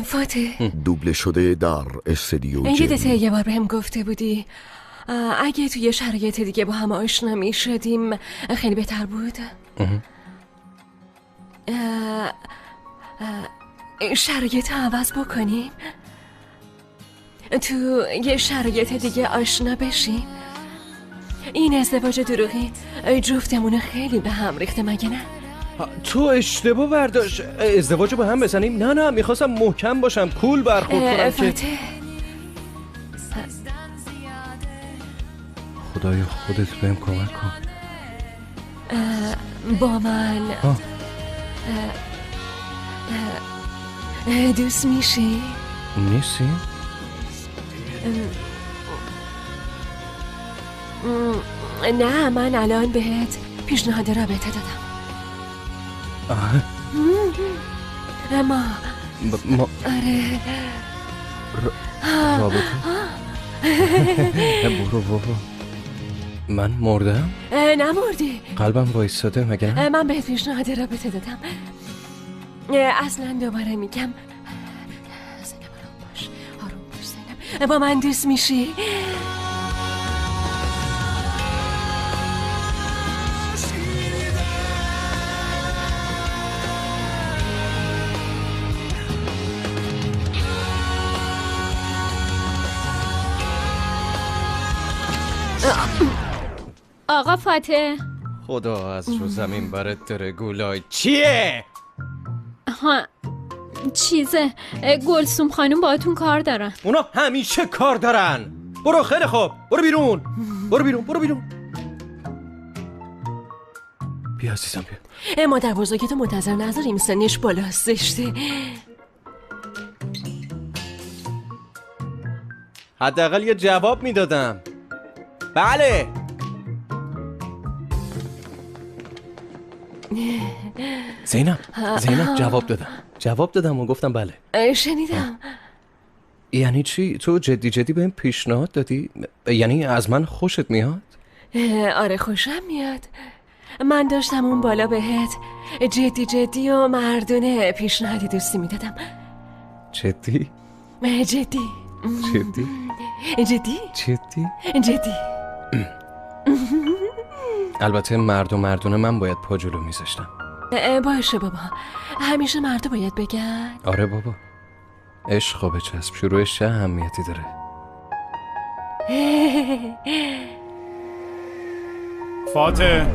فاتح دوبله شده در استودیو یادت یه بار بهم گفته بودی اگه توی شرایط دیگه با هم آشنا می شدیم خیلی بهتر بود. شرایط عوض بکنیم، تو یه شرایط دیگه آشنا بشیم. این ازدواج دروغی جفتمون خیلی به هم ریخته، مگه نه؟ تو اشتباه برداشت. ازدواج با هم بزنیم؟ نه میخواستم محکم باشم، کول برخورد کنم. فاتح خدای خودت بهم کمک کن. با من دوست میشی؟ نیستی؟ نه، من الان بهت پیشنهاد رابطه دادم. ما آره رابطه؟ برو بابا، من مردم؟ نمردی، قلبم وایستاده مگه نه؟ من بهت پیشنهاد رابطه دادم. اصلا دوباره میگم آروم باش زینب، با من دوست میشی؟ آقا فاتح، خدا از رو زمین برات داره. گولای چیه؟ ها چیزه، گلسوم خانم باهاتون کار دارن. اونا همیشه کار دارن. برو، خیلی خوب، برو بیرون. برو بیرون. بیا عزیزم بیا. مادر بزرگتو منتظر نذاریم، سنش بالا زشته. حداقل یه جواب میدادم. بله. زینب جواب دادم و گفتم بله. شنیدم. یعنی چی؟ تو جدی بهم پیشنهاد دادی؟ یعنی از من خوشت میاد؟ آره خوشم میاد. من داشتم اون بالا بهت جدی و مردونه پیشنهاد دوستی میدادم. جدی؟ البته مردونه من باید پا جلو میذاشتم. باشه بابا، همیشه مردا باید بگن. آره بابا، عشق به چسب، شروعش چه اهمیتی داره. فاتح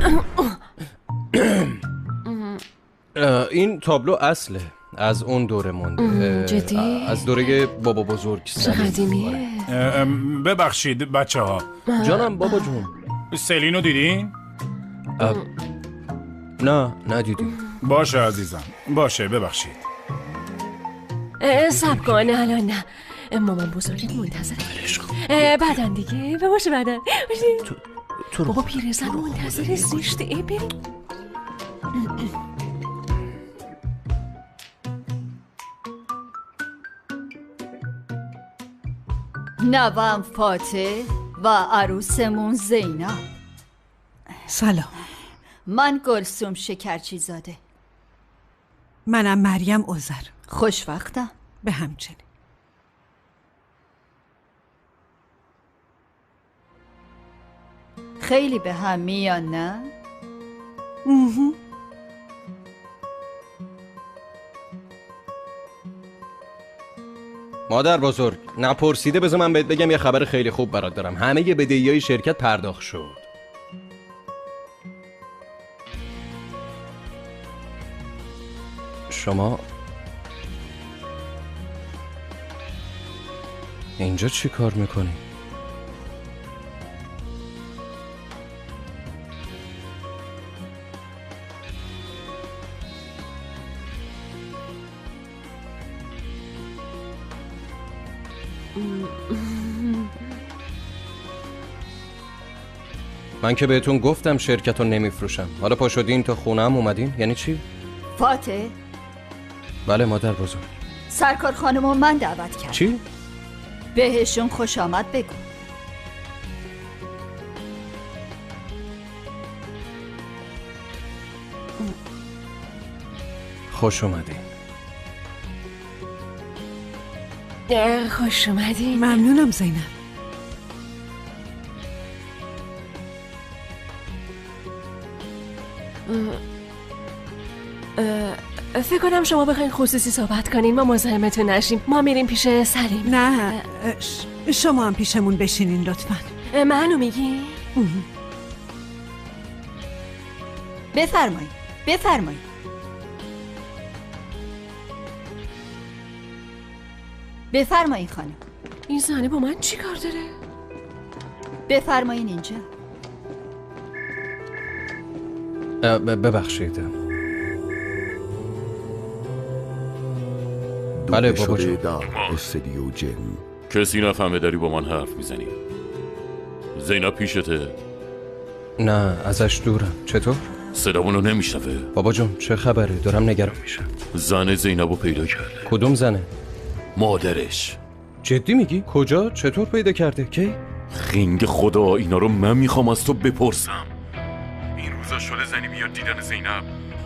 این تابلو اصله، از اون دوره مونده. جدی؟ از دوره بابا بزرگ. چه قدیمیه. ببخشید بچه ها. جانم بابا جون. سلینو دیدین؟ نه ندیدیم. باشه عزیزم، باشه ببخشید. سب کن، الان نه، مامان بزرگت منتظره. بعدن دیگه، باشه بعدن. تو بابا پیرزن منتظر زشته. بریم. نوام فاتح و عروسمون زینب. سلام، من گلسوم شکرچی زاده. منم مریم عذر. خوش وقتم. به همچنین. خیلی به هم میان نه؟ مادر بزرگ، نپرسیده بذار من بهت بگم یه خبر خیلی خوب برات دارم. همه بدهیای شرکت پرداخت شد. شما اینجا چی کار میکنی؟ من که بهتون گفتم شرکت رو نمیفروشم. حالا پا شدین تا خونه هم اومدین؟ یعنی چی؟ فاتح؟ بله مادر بزرگ. سرکار خانمو من دعوت کردم. چی؟ بهشون خوش آمد بگو. خوش اومدین. خوش اومدی. ممنونم زینب. فکر کنم شما بخواین خصوصی صحبت کنین ما مزاحمتون نشیم. ما میریم پیش سلیم. نه شما هم پیشمون بشینین لطفا. منو میگی؟ بفرمایید بفرمایید. بفرمایید خانم. این زنه با من چی کار داره؟ بفرمایید اینجا. ببخشید. بله دوده بابا شده جون. در استدیو جن. کسی نفهمه داری با من حرف میزنی. زینب پیشته؟ نه ازش دورم. چطور؟ صدامونو نمیشنوه. بابا جون چه خبره؟ دارم نگران میشم. زن زینبو پیدا کرده. کدوم زنه؟ مادرش. جدی میگی؟ کجا؟ چطور پیدا کرده؟ کی؟ خنگ خدا اینا رو من میخوام از تو بپرسم. این روزا شده زنی بیاد دیدن زینب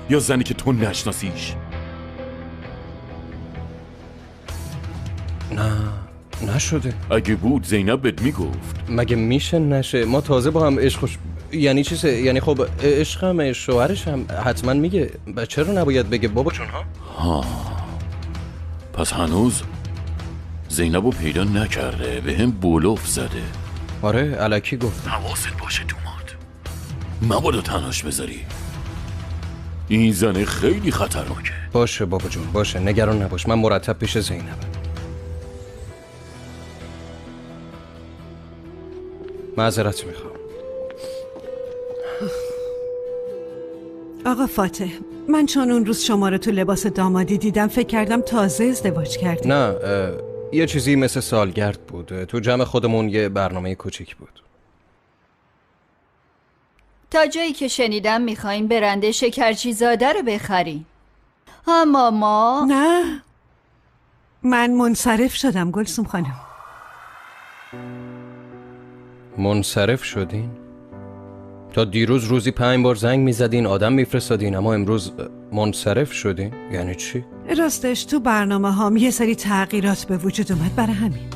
یا زنی که تو نشناسیش؟ نه نشده. اگه بود زینب بهت میگفت. مگه میشه نشه؟ ما تازه با هم عشق یعنی چیزه؟ یعنی خب عشقم شوهرش هم حتما میگه. چرا نباید بگه بابا جون ها؟ پس هنوز زینبو پیدا نکرده. به هم بولوف زده. آره الکی گفت. حواست باشه دومات، مبادا تنهاش بذاری. این زنه خیلی خطرناکه. باشه بابا جون باشه، نگران نباش، من مرتب پیش زینبم. معذرت میخوام. آقا فاتح، من چون اون روز شما رو تو لباس دامادی دیدم فکر کردم تازه ازدواج کردی. نه یه چیزی مثل سالگرد بود. تو جمع خودمون یه برنامه کوچیک بود. تا جایی که شنیدم میخواین برنده شکرچیزاده رو بخرین، اما ما نه من منصرف شدم گلسوم خانم. منصرف شدین؟ تا دیروز روزی 5 بار زنگ میزدین، آدم میفرستادین، اما امروز منصرف شدین؟ یعنی چی؟ راستش تو برنامه هام یه سری تغییرات به وجود اومد، برای همین.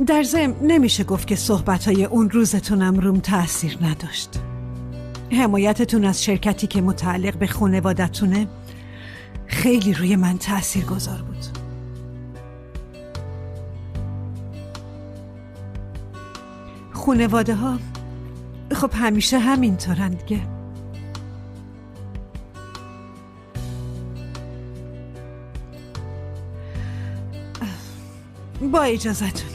در ضمن نمیشه گفت که صحبتهای اون روزتونم روم تأثیر نداشت. حمایتتون از شرکتی که متعلق به خانوادتونه خیلی روی من تأثیر گذار بود. خانواده ها خب همیشه همینطورن دیگه. با اجازتون.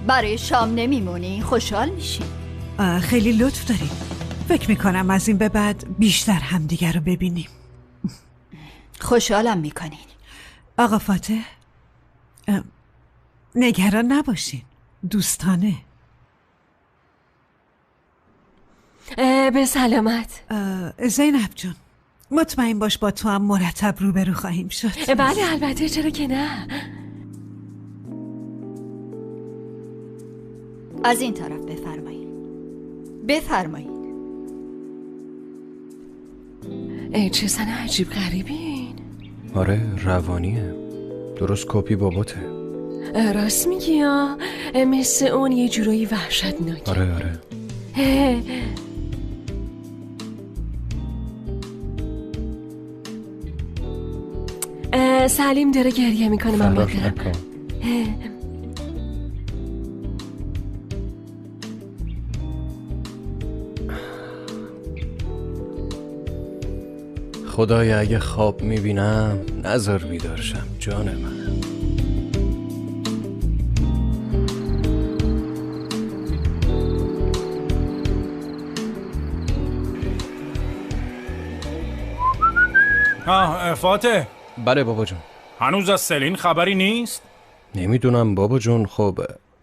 برای شام نمیمونی؟ خوشحال میشی. خیلی لطف داریم. فکر میکنم از این به بعد بیشتر همدیگر رو ببینیم. خوشحالم میکنین. آقا فاتح نگران نباشین، دوستانه. به سلامت. زینب جون مطمئن باش با تو هم مرتب روبرو خواهیم شد. بله البته، چرا که نه. از این طرف بفرمایید. بفرمایید. چه زن عجیب غریبین. آره روانیه، درست کپی باباته. راست میگی ها، مثل اون یه جورایی وحشتناکه. آره سلیم داره گریه میکنه، من باید خدایا اگه خواب میبینم نذار بیدارشم جان من. فاتح. بله بابا جون. هنوز از سلین خبری نیست؟ نمیدونم بابا جون، خب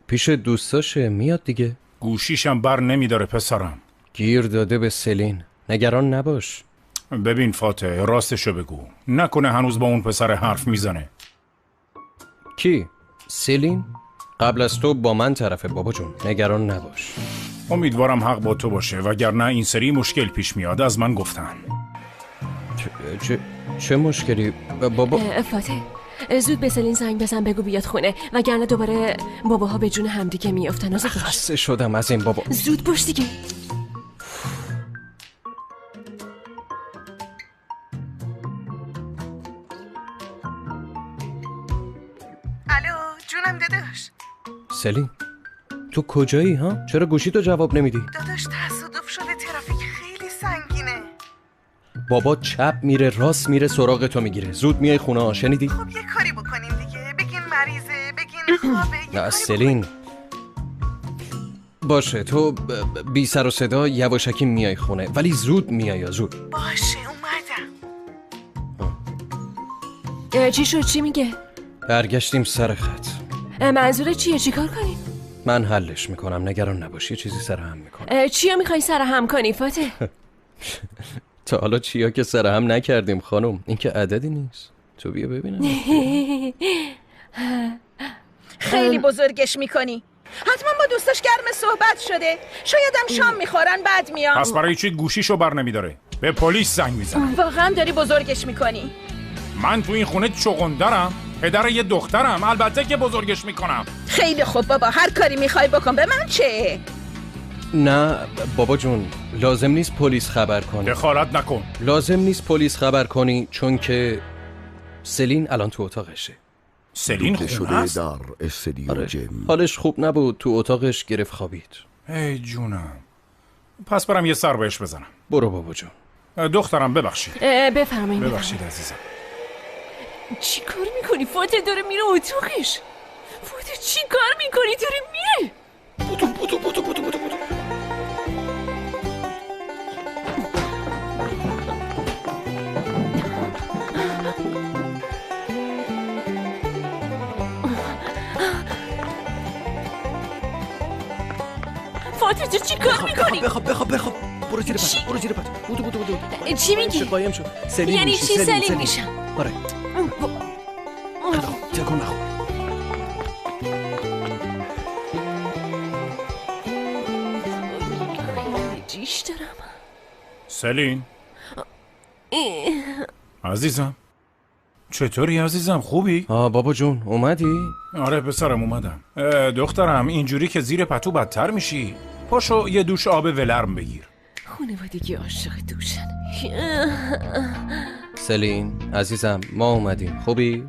پیش دوستاشه، میاد دیگه. گوشیشم بر نمیداره پسرم. گیر داده به سلین، نگران نباش. ببین فاتح راستشو بگو، نکنه هنوز با اون پسر حرف میزنه. کی؟ سلین؟ قبل از تو با من طرفه بابا جون، نگران نباش. امیدوارم حق با تو باشه، وگرنه این سری مشکل پیش میاد، از من گفتن. چه مشکلی بابا؟ فاتح زود به سلین زنگ بزن بگو بیاد خونه وگرنه دوباره باباها به جون همدیگه میافتن. آزاد باش. خسته شدم از این بابا. زود باش دیگه. الو جونم داداش. سلین تو کجایی ها؟ چرا گوشی تو جواب نمیدی؟ داداش تصادف شده، ترافیک خیلی سنگینه. بابا چپ میره راست میره سراغ تو میگیره. زود میای خونه ها، شنیدی؟ خب یه کاری بکنیم دیگه، بگین مریضه، بگین خوابه. نه سلین باشه تو بی سر و صدا یواشکی میای خونه ولی زود میای. زود باشه اومدم. چی شد؟ چی میگه؟ برگشتیم سر خط. منظور چیه؟ چی کار کنیم؟ من حلش میکنم نگران نباشی، چیزی سر هم میکنم. چیا میخوای سر هم کنی فاتح؟ تا حالا چیا که سر هم نکردیم خانم، این که عددی نیست. تو بیا ببینم. خیلی بزرگش میکنی. حتما با دوستاش گرم صحبت شده. شایدم شام میخورن بعد میان. پس برای چی گوشیشو بر نمیداره؟ به پلیس زنگ میزنه. واقعا داری بزرگش میکنی. من تو این خونه چغندرم، پدر یه دخترم، البته که بزرگش میکنم. خیلی خوب بابا، هر کاری میخوای بکن، به من چه؟ نه بابا جون لازم نیست پلیس خبر کنی. دخالت نکن. لازم نیست پلیس خبر کنی چون که سلین الان تو اتاقشه. سلین دوده خونه شده است؟ در استدیو آره. جم. حالش خوب نبود، تو اتاقش گرفت خوابید. ای جونم. پس برم یه سر بهش بزنم. برو بابا جون. دخترم ببخشید. بفرمایید. ببخشید عزیزم. چی کار میکنی؟ فاتح داره میره اتاقش. فاتح چی کار میکنی؟ داره میره. بودو. فاتح تو چی کار میکنی؟ بخواب برو زیر پد. بودو. چی میگی؟ قایم شو. سلین یعنی میشی. چی سلیم میشم؟ آره. تکون نخور. جیش دارم. سلین عزیزم چطوری عزیزم؟ خوبی؟ بابا جون اومدی؟ آره پسرم اومدم. دخترم اینجوری که زیر پتو بدتر میشی. پاشو یه دوش آب ولرم بگیر. خانوادگی عاشق دوشن. سلین عزیزم ما اومدیم. خوبی؟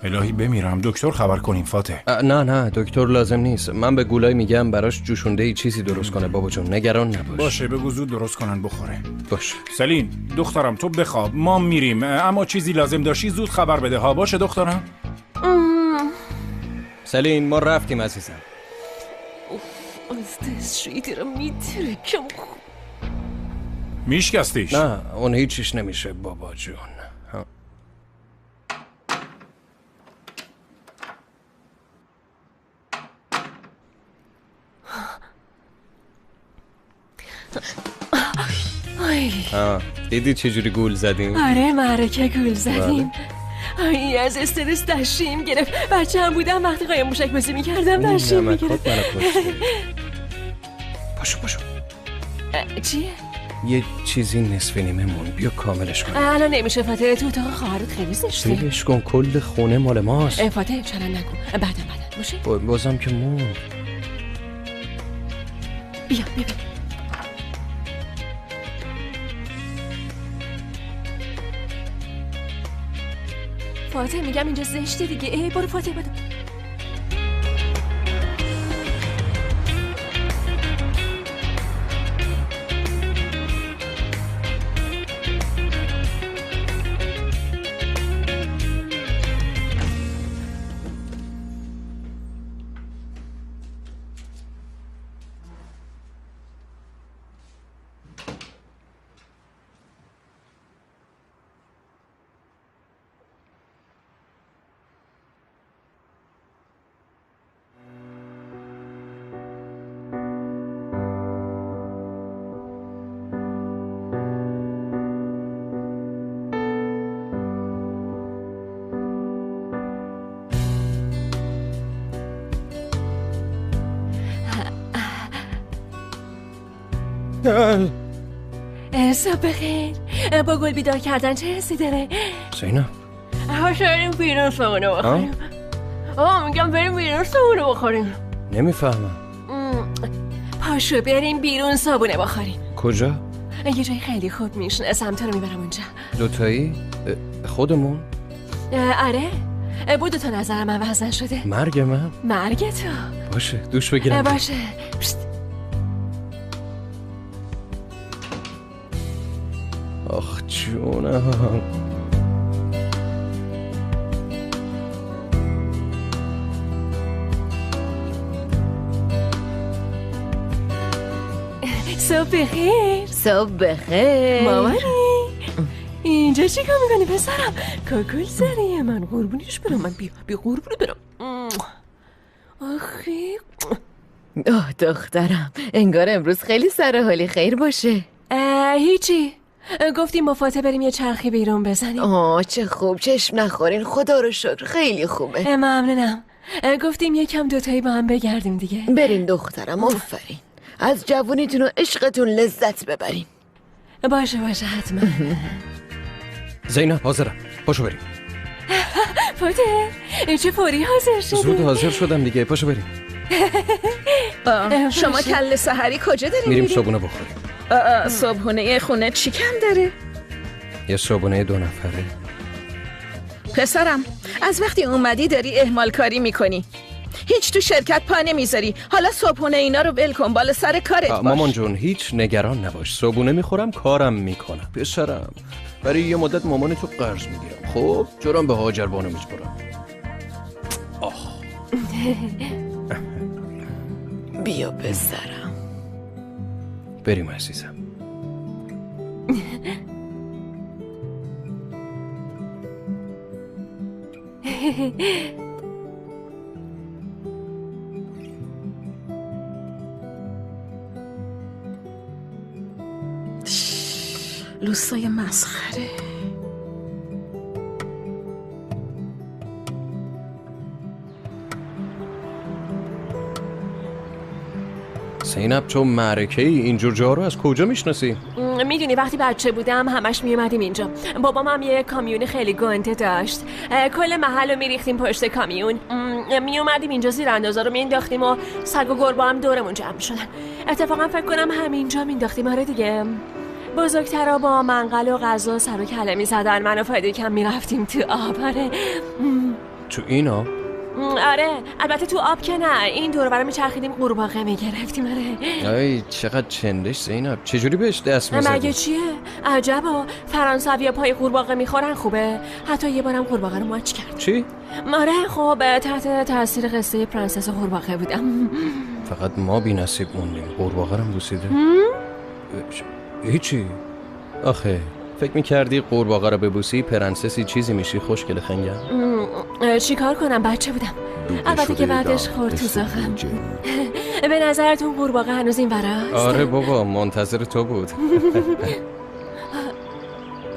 الهی بمیرم. دکتر خبر کنیم فاتح. نه دکتر لازم نیست. من به گولای میگم براش جوشونده ای چیزی درست کنه بابا جون، نگران نباش. باشه بگو زود درست کنن بخوره. باشه سلین دخترم تو بخواب، ما میریم، اما چیزی لازم داشتی زود خبر بده ها. باشه دخترم؟ سلین ما رفتیم عزیزم. از دستشویی دارم میترکم. میشکستیش؟ نه اون هیچیش نمیشه بابا جون. دیدی چجوری گول زدیم؟ آره معرکه گول زدیم. از استرس دشتیم گرفت. بچه هم بودم وقتی قایم موشک بازی میکردم دشتیم میگرفت. پاشو چیه؟ یه چیزی نصف نیمه مون، بیا کاملش کن. الان نمیشه فاتح، تو اتاق خواهرت خیلی زشته. سیلش کن، کل خونه مال ماست. فاتح چرا نکن. بعدم باشه؟ بازم که مون. بیا فاتح میگم اینجا زشته دیگه. برو فاتح بدو. صبح بخیر. با گل بیدار کردن چه حسی داره؟ زینب پاشو بریم بیرون صبحونه بخوریم. میگم بریم بیرون صبحونه بخوریم. نمیفهمم. پاشو بریم بیرون صبحونه بخوریم. کجا؟ یه جای خیلی خوب میشناسم، تو رو میبرم اونجا. دوتایی؟ خودمون؟ آره بود تا نظرم عوض نشده. مرگ من؟ مرگ تو. باشه دوش بگیرم. باشه. آخ جونم. صبح بخیر. صبح بخیر مامانی اینجا چی کار میکنی پسرم؟ کاکل سریه من قربونیش برم. من بی قربونی برم. آخی دخترم انگار امروز خیلی سر حالی خیر باشه. هیچی، گفتیم با فاطمه بریم یه چرخی بیرون بزنیم. چه خوب، چشم نخورین، خدا رو شکر خیلی خوبه. ممنونم. گفتیم یکم دوتایی با هم بگردیم دیگه. برین دخترم، آفرین، از جوونیتون و عشقتون لذت ببرین. باشه حتما. زینب حاضرم، پاشو بریم. فاطمه چه فوری حاضر شدی؟ زود حاضر شدم دیگه، پاشو بریم. شما کله سحری کجا داریم میریم صبحونه بخوریم. صبحونه خونه چی کم داره؟ یه صبحونه 2 نفره. پسرم از وقتی اومدی داری اهمال کاری میکنی، هیچ تو شرکت پا نمیذاری، حالا صبحونه اینا رو ول کن، بالا سر کارت باش. مامان جون هیچ نگران نباش، صبحونه میخورم کارم میکنم. پسرم برای یه مدت مامان تو قرض میگیرم، خب جرام به هاجر بانو میسپرم. بیا پسرم. بریم عزیزم. لوسای مسخره. زینب تو معرکه ای، اینجور جا رو از کجا میشناسی؟ میدونی وقتی بچه بودم همش میومدیم اینجا. بابام هم یه کامیون خیلی گنده داشت، کل محل رو میریختیم پشت کامیون، میومدیم اینجا زیر اندازه رو مینداختیم و سگ و گربه هم دورمون جمع شدن. اتفاقا فکر کنم همینجا مینداختیم. آره دیگه، بزرگترها با منقل و غذا سر و کله میزدن، من و فایده کم میرفتیم تو آب. آره تو این آب؟ آره البته تو آب که نه، این دور برای میچرخیدیم قورباغه میگرفتیم. آره ای چقدر چندش زینب، چجوری بهش دست میزدی؟ مگه چیه؟ عجبا، فرانسویا پای قورباغه میخورن خوبه. حتی یه بارم قورباغه رو ماچ کرد. چی؟ آره خب تحت تاثیر قصه پرنسس قورباغه بودم. فقط ما بی نصیب موندیم. قورباغه رو بوسیده؟ هیچی. آخه فکر میکردی قورباغه رو ببوسی پرنسسی چیزی میشی خوشگل خنگم؟ چی کار کنم، بچه بودم. البته که بعدش خورد تو زخم. به نظرتون قورباغه هنوز این وراست؟ آره بابا منتظر تو بود.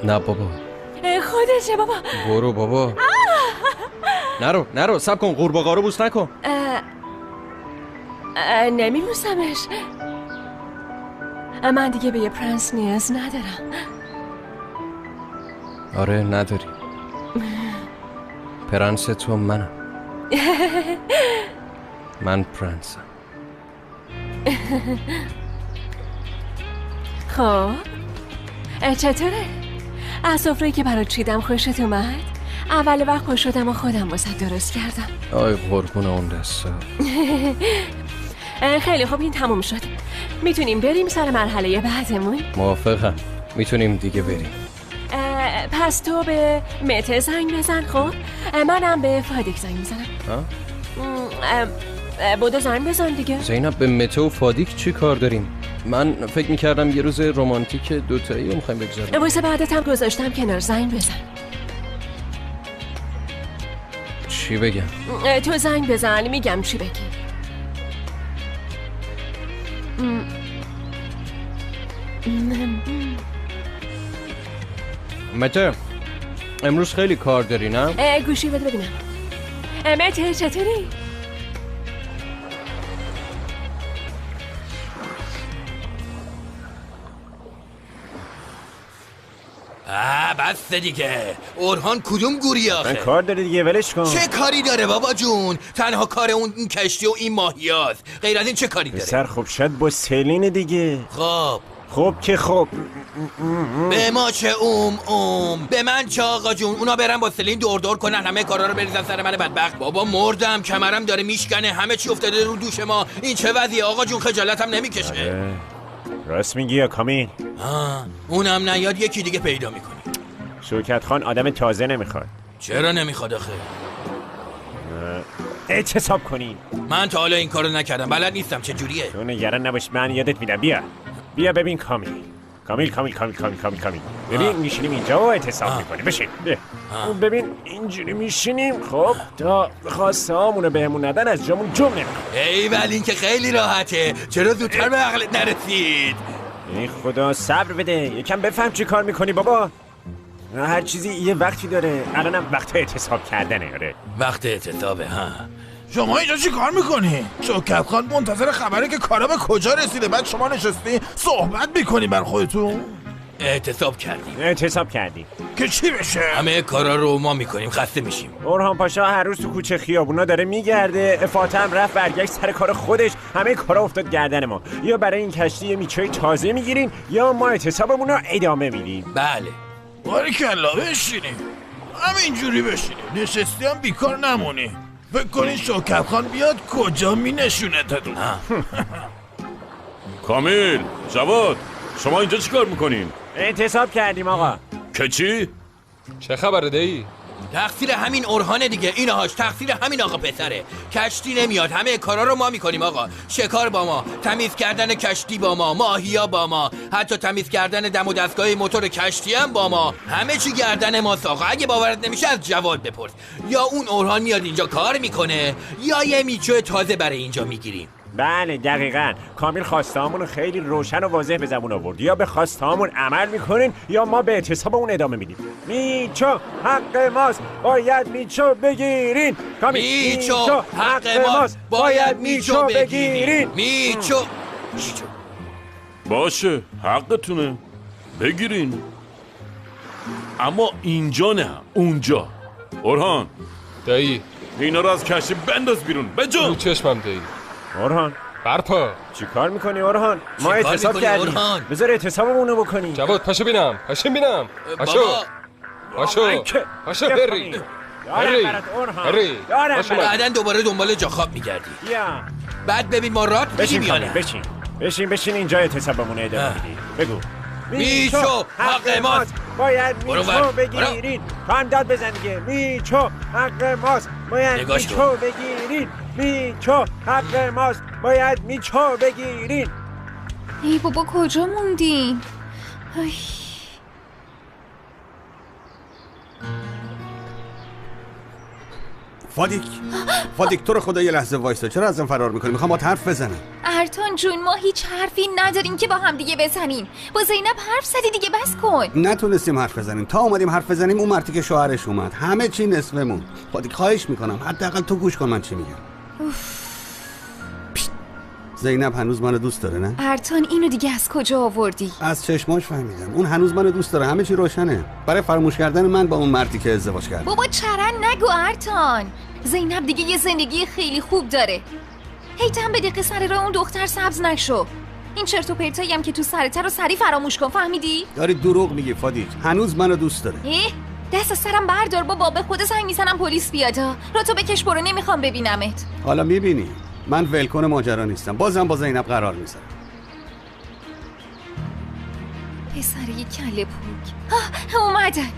نه بابا خودشه بابا. برو بابا. نرو صبر کن، قورباغه رو بوس نکن. نمیبوسمش، من دیگه به یه پرنس نیاز ندارم. آره نداری، پرنس تو منم. من پرنسم. خب چطوره؟ از سفره‌ای که برات چیدم خوشت اومد؟ اول وقت خوش شدم و خودم واسه درست کردم. آی قربون اون دستا. خیلی خوب، این تموم شد، میتونیم بریم سر مرحله بعدمون. موافقم، میتونیم دیگه بریم. پس تو به مته زنگ بزن، خب منم به فادیک زنگ میزنم. بودو زنگ بزن دیگه. زینب به مته و فادیک چی کار داریم؟ من فکر میکردم یه روز رمانتیک دوتایی رو میخوایم بگذاریم. واسه بعدت هم گذاشتم کنار، زنگ بزن. چی بگم؟ تو زنگ بزن میگم چی بگی. مته امروز خیلی کار داری نه؟ گوشی بده ببینم. مته چطوری؟ بس دیگه. اورهان کدوم گوری من آخه؟ کار داره دیگه، ولش کن. چه کاری داره بابا جون؟ تنها کار اون این کشتی و این ماهیاست. غیر از این چه کاری داره؟ سر خب شاید با سیلین دیگه. خب که خب به ما چه به من چه آقا جون؟ اونا برن با سلین دور کنن، همه کارا رو بریزن سر من بدبخت. بابا مردم، کمرم داره میشکنه، همه چی افتاده رو دوش ما. این چه وضعیه آقا جون؟ خجالتم نمیکشه؟ راست میگی یا کامیل؟ اونم نیاد یکی دیگه پیدا میکنی. شوکت خان آدم تازه نمیخواد. چرا نمیخواد آخه؟ اعتصاب کنین. من تا حالا این کارو نکردم، بلد نیستم چه جوریه. تو نگران نباش، من یادت میدم. بیا ببین کامیل. ببین میشینیم اینجا و اعتصاب میکنیم. بشین. ببین اینجوری میشینیم، خب تا خواسته هامونو بهمون ندن از جامون جمع نمیکنیم. ای ولی این که خیلی راحته. چرا زودتر به عقلت نرسید؟ ای خدا صبر بده، یکم بفهم چی کار میکنی بابا. هر چیزی یه وقتی داره. الانم وقت اعتصاب کردنه. آره وقت اعتصابه. شما اینجا چی کار میکنی؟ شوکت خان منتظر خبره که کارا به کجا رسیده، بعد شما نشستی صحبت میکنی بر خودتون؟ اعتصاب کردیم که چی بشه؟ همه کارا رو ما میکنیم، خسته میشیم. اورهان پاشا هر روز تو کوچه خیابونا داره میگرده. فاطمه هم رفت برگشت سر کار خودش. همه کارا افتاد گردن ما. یا برای این کشتی یه میچای تازه میگیریم یا ما اعتصابمون رو ادامه میدیم. بله باریکلا، بشینیم همینجوری بشینیم. نشستی هم بیکار نمونی. فکر کنین شوکت خان بیاد کجا می نشونه تدون. کامیل، جواد، شما اینجا چی کار میکنین؟ اعتصاب کردیم آقا. که چی؟ چه خبره دایی؟ تقصیر همین اورهانه دیگه. اینهاش تقصیر همین آقا پسره. کشتی نمیاد، همه کارا رو ما میکنیم آقا. شکار با ما، تمیز کردن کشتی با ما، ماهیا با ما، حتی تمیز کردن دم و دستگاه موتور کشتی هم با ما. همه چی گردن ماست آقا. اگه باورت نمیشه از جواد بپرس. یا اون اورهان میاد اینجا کار میکنه یا یه میچو تازه برای اینجا میگیریم. بله دقیقاً. کامیل خواسته‌هامون رو خیلی روشن و واضح به زبون آورد. یا به خواسته‌هامون عمل میکنین یا ما به اعتصابمون ادامه میدیم. میچو حق ماست، باید میچو بگیرین. کامیل میچو حق ماست، باید میچو بگیرین. میچو باشه، حقتونه، بگیرین. اما اینجا نه، اونجا. اورهان دایی اینا رو از کشتی بنداز بیرون. بجو رو چشمم دایی. اورهان برپا چی کار میکنی اورهان؟ ما اعتصاب کردیم. بذار اعتصابمون رو بکنیم. جواد پاشو بینم. پاشو هری. بعدن دوباره دنبال جا خواب میگردی. بعد ببین ما رات میگیم یا نه. بشین اینجا اعتصابمون رو ادامه میدیم. بگو. میچو حق ماست، باید میچو بگیرین. تو هم داد بزن دیگه. میچو حق ماست، باید میچو بگیرین. میچو حق ماست، باید میچو بگیرین. ای بابا کجا موندین؟ فادیک تو رو خدا یه لحظه وایستا. چرا ازم فرار میکنی؟ میخوام باهات حرف بزنم. ارتان جون ما هیچ حرفی نداریم که با هم دیگه بزنیم. با زینب حرف زدی دیگه، بس کن. نتونستیم حرف بزنیم. تا اومدیم حرف بزنیم اون مرتی که شوهرش اومد همه چی نصفمون. فادیک خواهش میکنم حداقل تو گوش کن من چی میگم. زینب هنوز منو دوست داره نه؟ ارتان اینو دیگه از کجا آوردی؟ از چشماش فهمیدم. اون هنوز منو دوست داره، همه چی روشنه. برای فراموش کردن من با اون مردی که ازدواج کرد. بابا چرا نگو ارتان. زینب دیگه یه زندگی خیلی خوب داره. هیتم به دقیقه سر راه اون دختر سبز نشو. این چرت و پرتایی هم که تو سرته رو سری فراموش کن، فهمیدی؟ داری دروغ میگی فادیک. هنوز منو دوست داره. دست سرم بردار بابا، به خود زنگ میزنم پلیس بیاد. را تو بکش برو، نمیخوام ببینمت. حالا میبینی من ولکن ماجرا نیستم. بازم با زینب قرار میذارم. پسر یه کله پوک اومدن.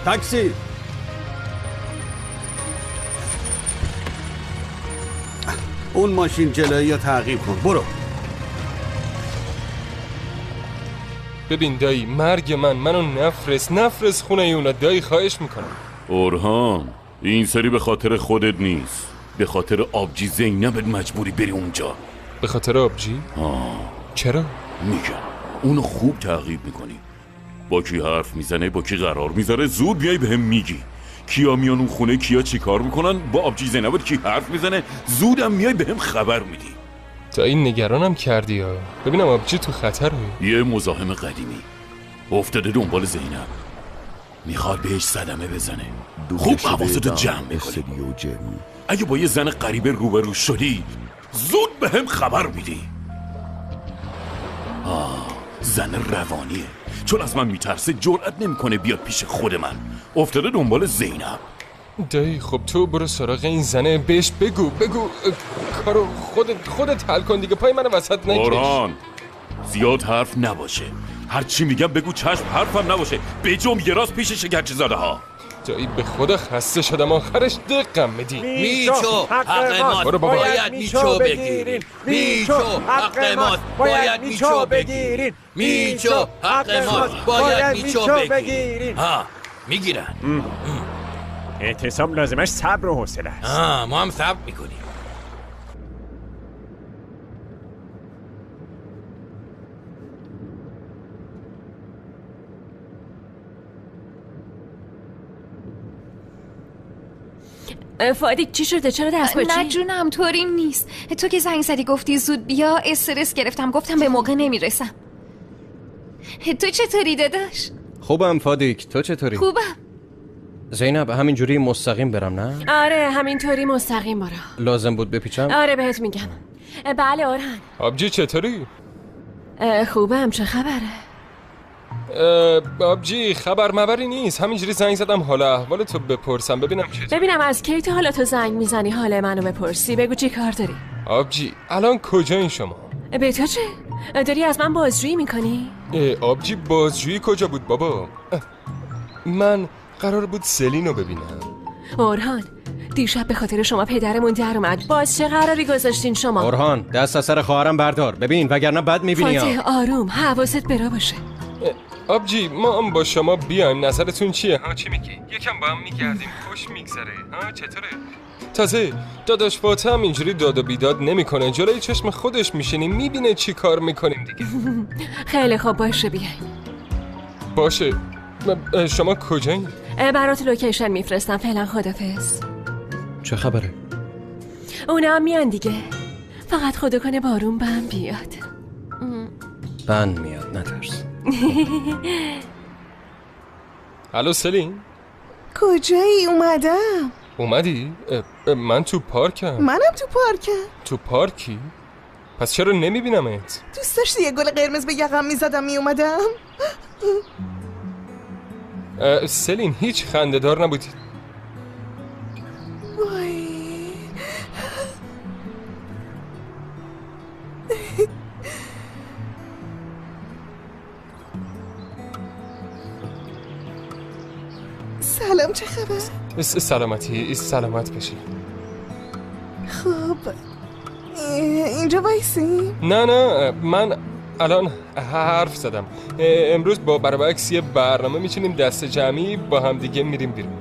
تاکسی. اون ماشین جلویی رو تعقیب کن. برو. ببین دایی، مرگ منو نفرست خونه اونا. دایی خواهش میکنم. اورهان این سری به خاطر خودت نیست، به خاطر آبجی زینبت مجبوری بری اونجا. به خاطر آبجی؟ چرا؟ میگم اونو خوب تعقیب میکنی. با کی حرف میزنه، با کی قرار میذاره، زود میای بهم میگی. کیا میان اون خونه، کیا چی کار میکنن، با آبجی زینب کی حرف میزنه، زودم میای بهم خبر میدی. تا این نگرانم کردی ها. ببینم آبجی تو خطره. یه مزاحم قدیمی افتاده دنبال زینب، میخواد بهش صدمه بزنه. خوب حواستو جمع میکنی. اگه با یه زن غریبه روبرو شدی زود بهم خبر میدی. زن روانیه، چون از من میترسه جرئت نمیکنه بیاد پیش خود من. افتاده دنبال زینب. دایی خب تو برو سراغ این زنه، بهش بگو کارو خودت حل کن دیگه، پای منو وسط نکش. باران زیاد حرف نباشه، هر چی میگم بگو چشم، حرفم نباشه. بجم یه راست پیش شکرچی زاده ها. دایی به خدا خسته شدم، آخرش دقم میدی. میچو حق ماست، باید میچو بگیرین. میچو حق ماست، باید میچو بگیرین. میچو حق ماست، باید میچو بگیرین. ها میگیرن. اعتصام لازمش صبر و حوصله است. ما هم صبر میکنیم. فادی چی شده؟ چرا دست پاچی؟ نه جونم طوری نیست. تو که زنگ زدی گفتی زود بیا، استرس گرفتم، گفتم به موقع نمیرسم. تو چطوری داداش؟ خوبم فادیک، تو چطوری؟ خوبم. زینب همینجوری مستقیم برم نه؟ آره همینطوری مستقیم برو. لازم بود بپیچم؟ آره بهت میگم. بله آرهن. آبجی چطوری؟ خوبم، چه خبره؟ آبجی خبر مبری نیست، همینجوری زنگ زدم حالا احوال تو بپرسم ببینم ببینم از کی تا حالا تو زنگ میزنی حال منو بپرسی. بگو چی کار داری؟ آبجی الان کجایین شما؟ به تو چه؟ داری از من بازجویی میکنی؟ آبجی بازجویی کجا بود بابا؟ من قرار بود سلینو ببینم. اورهان دیشب به خاطر شما پدرمون در اومد. باز چه قراری گذاشتین شما؟ اورهان دست از سر خواهرم بردار، ببین وگرنه بد میبینی. فاتح آروم، حواست برا باشه. آبجی ما هم با شما بیایم، نظرتون چیه ها؟ چی میگی؟ یکم با هم میگردیم، خوش میگذره ها؟ چطوره؟ تازه داداش فاتح هم اینجوری داد و بیداد نمیکنه، جلوی چشم خودش میشینیم میبینه چی کار میکنیم دیگه. خیلی خوب باشه بیاین. باشه. شما کجایین؟ برات لوکیشن میفرستم، فعلا خدافظ. چه خبره؟ اونا هم میان دیگه، فقط خدا کنه بارون بهم بیاد. بند میاد نترس. الو سلین؟ کجایی؟ اومدم. اومدی؟ من تو پارکم. منم تو پارکم. تو پارکی؟ پس چرا نمیبینمت؟ دوست داشتی یه گل قرمز به یقم میزدم میومدم؟ سلین هیچ خنده‌دار نبودی. وای سلام، چه خبر؟ سلامتی، سلامت بشی. خب اینجا وایسی؟ نه من الان حرف زدم. امروز با برابکس یه برنامه میچینیم دست جمعی با هم دیگه میریم بیرون.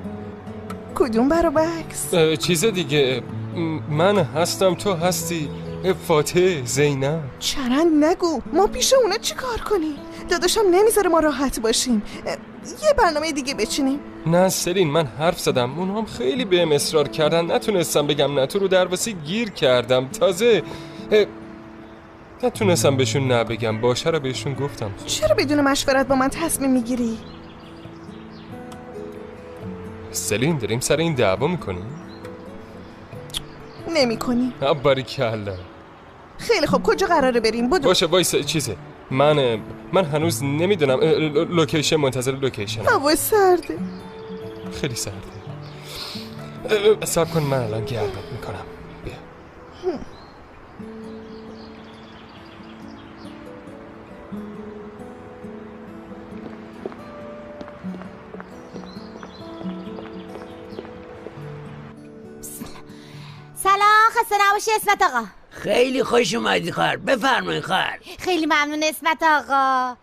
کدوم برابکس؟ چیز دیگه. من هستم، تو هستی، فاتح، زینب. چرند نگو، ما پیش اونا چی کار کنیم؟ داداشم نمیذاره ما راحت باشیم. یه برنامه دیگه بچینیم. نه سلین من حرف زدم، اونها هم خیلی بهم اصرار کردن، نتونستم بگم نه، تو رو درواسی گیر کردم. تازه نتونستم بهشون نبگم، باشه رو بهشون گفتم. چرا بدون مشورت با من تصمیم میگیری؟ سلین داریم سر این دعوا میکنیم؟ نمیکنیم. باریکلا. خیلی خب کجا قراره بریم؟ بدو. باشه وایس چیزه، من هنوز نمیدونم، لوکیشن، منتظر لوکیشن. هوا سرده، خیلی سرده. صبر کن من الان گردت میکنم. بیا. سلام، خسته نباشی اسمت آقا. خیلی خوش اومدی خواهر، بفرمایید خواهر. خیلی ممنون اسمت آقا.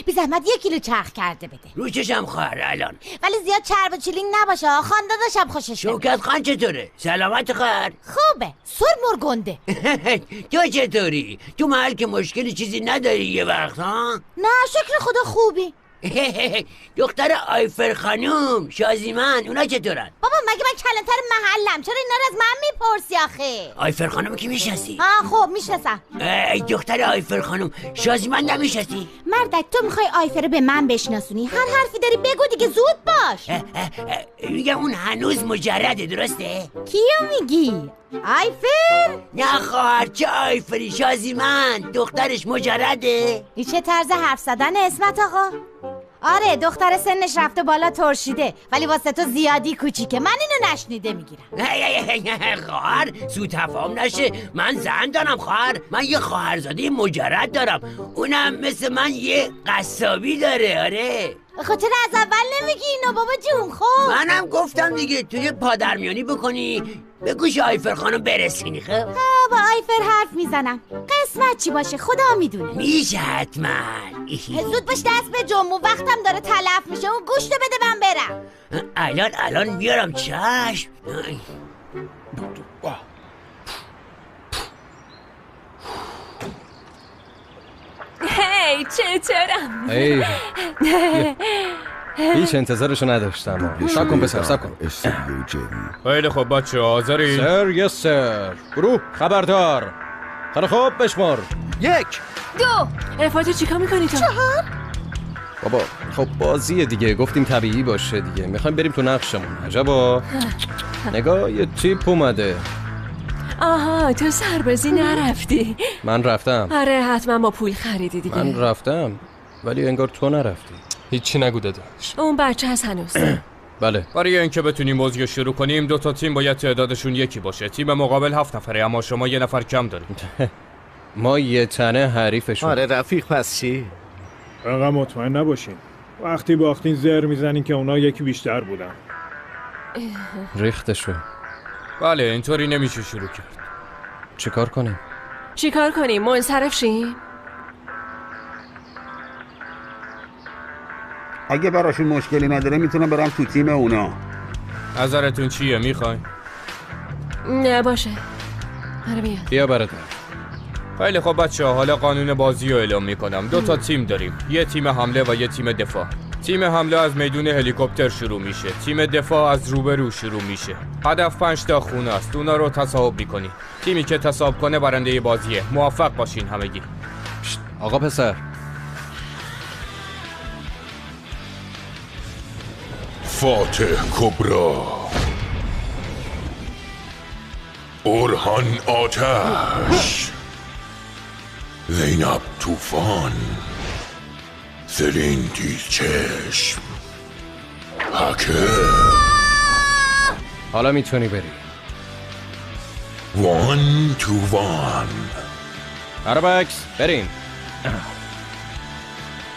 بی زحمت 1 کیلو چرخ کرده بده. رو چشم خواهر الان. ولی زیاد چرب و چیلینگ نباشه، خانداداشم خوشش نمیاد. شوکت خان چطوره؟ سلامت خواهر؟ خوبه، سر مرگنده. تو چطوری؟ تو محل که مشکلی چیزی نداری یه وقت ها؟ نه شکر خدا خوبی. دختر آیفر خانوم، شازیمن، اونا چطورن؟ بابا مگه من کلانتر محلم، چرا اینا رو از من میپرسی آخه؟ آیفر خانوم کی میشناسی؟ خب میشناسم. دختر آیفر خانوم، شازیمن نمیشناسی؟ مردک تو میخوای آیفر رو به من بشناسونی؟ هر حرفی داری بگو دیگه، زود باش. میگم اون هنوز مجرده، درسته؟ کیو میگی؟ آیفر؟ نه خواهر، چه آیفری؟ شازیمن دخترش مجرده. این چه طرز حرف زدن اسمت آقا؟ آره دختر سنش رفته بالا ترشیده، ولی واسه تو زیادی کوچیکه، من اینو نشنیده میگیرم. خواهر سوء تفاهم نشه، من زن دارم خواهر، من یه خواهرزاده مجرد دارم، اونم مثل من یه قصابی داره. آره خب چرا از اول نمیگی اینو بابا جون؟ خب منم گفتم دیگه، توی پادرمیانی بکنی به گوش آیفر خانم برسینی. خب با آیفر حرف میزنم، قسمت چی باشه خدا میدونه. میشه حتما. زود باش دست به جمعو، وقتم داره تلف میشه، اون گوشتو بده من برم. الان میارم. چشم. هی چطورم؟ هیچ انتظارشو نداشتم. سب کن پسر، سب کن. خیلی خوب بچه آذری؟ سر یس سر. گروه خبردار. خیلی خوب بشمار. 1 2 فاتح چیکار میکنی تو؟ 4 بابا خب بازیه دیگه، گفتیم طبیعی باشه دیگه، میخوایم بریم تو نقشمون. عجبا نگاه یه تیپ اومده. آها تو سربازی نرفتی؟ من رفتم. آره حتما با پول خریدی دیگه. من رفتم ولی انگار تو نرفتی. هیچی نگو داداش. اون بچه هست هنوز. بله. برای اینکه بتونیم بازی رو شروع کنیم 2 تا تیم باید تعدادشون یکی باشه. تیم مقابل 7 نفره، اما شما 1 نفر کم دارید. ما یه تنه حریفشون. آره رفیق، پس چی؟ انقدر مطمئن نباشین، وقتی باختین زر میزنین که اونا یکی بیشتر بودن. ریختشو. بله اینطوری نمیشه شروع کرد. چیکار کنیم؟ چیکار کنیم؟ منصرف شیم؟ اگه براشون مشکلی نداره میتونم برم تو تیم اونا. نظرتون چیه؟ میخواین؟ نه باشه. آره بیا برادر. خیلی خب بچه‌ها، حالا قانون بازی رو اعلام میکنم. 2 تا تیم داریم، یه تیم حمله و یه تیم دفاع. تیم حمله از میدون هلیکوپتر شروع میشه، تیم دفاع از روبرو شروع میشه. هدف 5 تا خونه است، اونا رو تصاحب میکنی. تیمی که تصاحب کنه برنده بازیه. موفق باشین همگی. آقا پسر. فاتح کبرا، اورهان آتش، زینب طوفان، سلین تیز چشم، هکر. حالا میتونی بری. 1 to 1. عربکس بریم.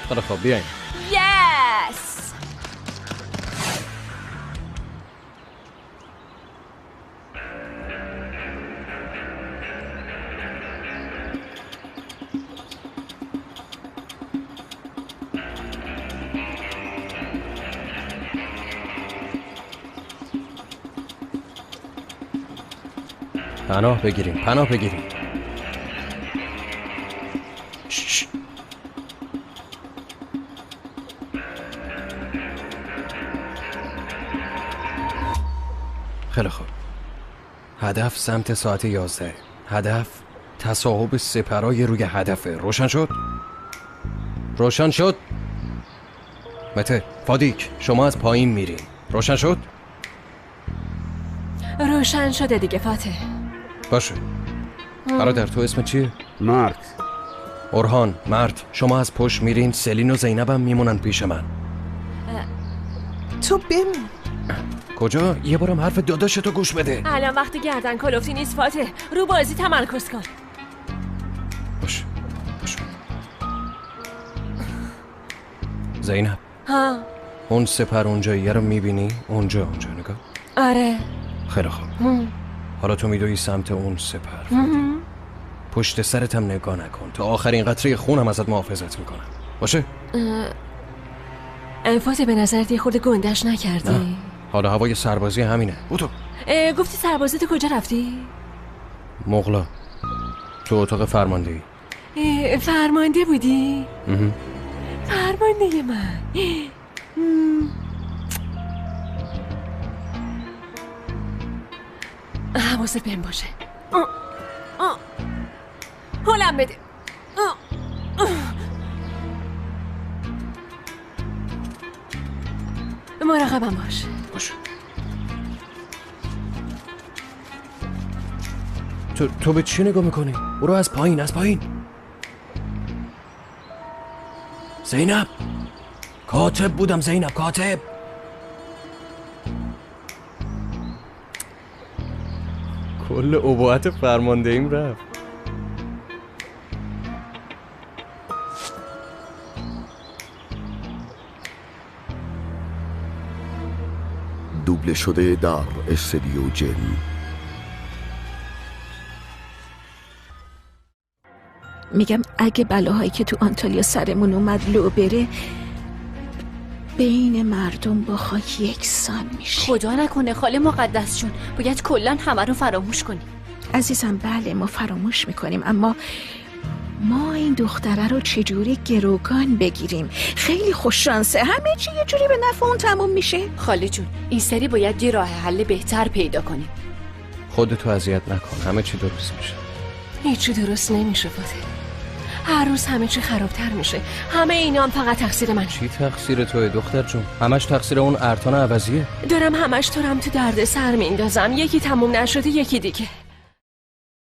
خیلی خوب بیاین. یس. پناه بگیریم، پناه بگیریم. خیلی خوب. هدف سمت ساعت 11. هدف تصاحب سپرای روی هدفه. روشن شد؟ روشن شد؟ مته، فادیک، شما از پایین میری. روشن شد؟ روشن شده دیگه فاتح. باشه. برادر تو اسم چیه؟ مرد. اورهان، مرد، شما از پشت میرین، سلین و زینبم میمونن پیش من. تو بمون. کجا؟ یه بارم حرف داداشتو گوش بده. الان وقت گردن کلفتی نیست فاتح، رو بازی تمرکز کن. باشه. زینب. ها. اون سپر اونجاییه رو میبینی؟ اونجا نگاه. آره. خیلی خوب. حالا تو میدوی سمت اون سپر. پشت سرت هم نگاه نکن، تا آخرین قطره خونم ازت محافظت میکنم. باشه؟ فاتح به نظرت یه خورده گندش نکردی؟ نه. حالا هوای سربازی همینه. بودو. گفتی سربازیت کجا رفتی؟ مغلا. تو اتاق فرماندهی. فرمانده بودی؟ فرمانده من. حواست بهم باشه. حالم بده. مراقبم باش. تو به چی نگاه میکنی؟ برو از پایین، از پایین. زینب، کاتب بودم زینب، کاتب. کل اباعت فرمانده ایم رفت. دوبله شده در استدیو جن. میگم اگه بلاهایی که تو آنتالیا سرمون اومد لو بره، بین مردم با خاک یکسان میشه. خدا نکنه خاله مقدس جون، باید کلن همه رو فراموش کنیم. عزیزم بله ما فراموش میکنیم، اما ما این دختره رو چجوری گروگان بگیریم؟ خیلی خوششانسه، همه چی یه جوری به نفع اون تموم میشه. خاله جون این سری باید یه راه حل بهتر پیدا کنیم. خودتو اذیت نکن، همه چی درست میشه. هیچی درست نمیشه فاطمه. هر روز همه چی خرابتر میشه. همه اینا هم فقط تقصیر من. چی تقصیر توه دختر جون؟ همش تقصیر اون ارتان عوضیه. دارم همش تو رو هم تو درد سر میندازم. یکی تموم نشده یکی دیگه.